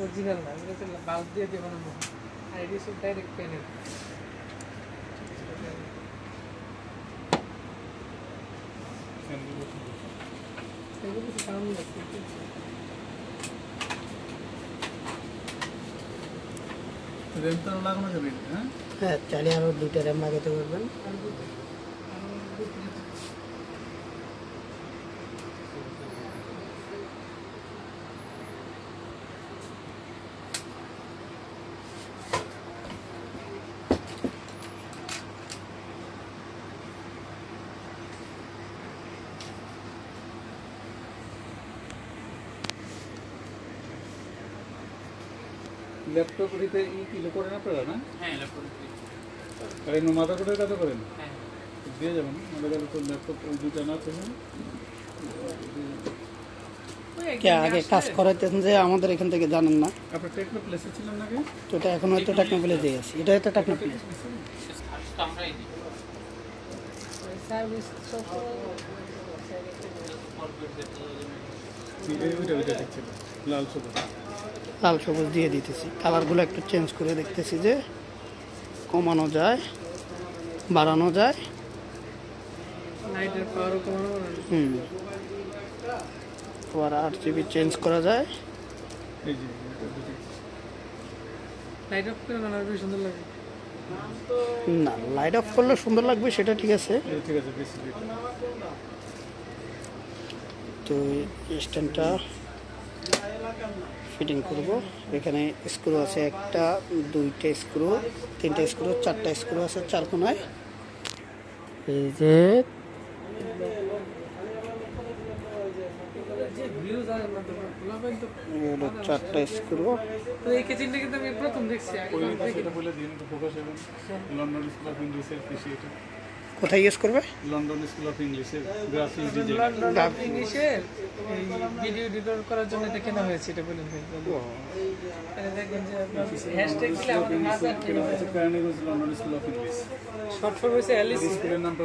Original না, এটা bulb দিয়ে দিয়ে বানানো, আর এটা সব ডাইরেক্ট প্যানেল। এগুলো তো সাউন্ড লাগছে। র্যাম তো লাগানো যাবে, হ্যাঁ, চাইলে আরো 2টা র্যাম লাগাতে পারবেন। ল্যাপটপ রিতে কিলো করেন আপনারা না? হ্যাঁ, ল্যাপটপ আর এই মাদারবোর্ডের কাজ করেন? হ্যাঁ, দিয়ে যাবেন মাদারবোর্ড তো ল্যাপটপ ওই দুটা না থাকে। আগে কাজ করাইতেন যে আমাদের এখান থেকে জানেন না, আপনার টেকনো প্লেসে ছিলেন নাকি? তো এটা এখন হয়তো টেকনোপ্লেসে আছে, এটা হয়তো টেকনোপ্লেস। আমরাই দিই সার্ভিস ওইটা দেখছিল লাল সবুজ। লাল সবুজ দিয়ে দিতেছি, কালারগুলো একটু চেঞ্জ করে দেখতেছি যে কমানো যায়, বাড়ানো যায়। লাইটের পাওয়ারও কমানো, আবার RGB চেঞ্জ করা যায়। এই যে লাইট অফ করে বানানো বেশ সুন্দর লাগে। না, লাইট অফ করলে সুন্দর লাগবে সেটা ঠিক আছে। ঠিক আছে, বেশি তো স্ট্যান্ডটা ফিটিং করব। এখানে স্ক্রু আছে, একটা, দুইটা স্ক্রু, তিনটা স্ক্রু, চারটা স্ক্রু আছে 4 কোণায়। এই যে এগুলো 4টা স্ক্রু। তো এই কেচিনটা কিন্তু আমি প্রথম দেখছি। সেটা বলে দিন তো ফোকাস হবে। লন্ডন স্কুল অফ ইংলিশের কৃষি এটা কোথায় ইউজ করবে? লন্ডন স্কুল অফ ইংলিশের গ্রাফিক ডিজাইন। লন্ডন ইংলিশের এই ভিডিও এডিটর করার জন্য এটা কেনা হয়েছে, এটা বলেন ভাই। এটা দেখবেন যে আপনার হ্যাশট্যাগ দিলে আমাদের হাজার কেনা হয়েছে। London school of English short form হয়েছে এলএসি। স্কুলের নামটা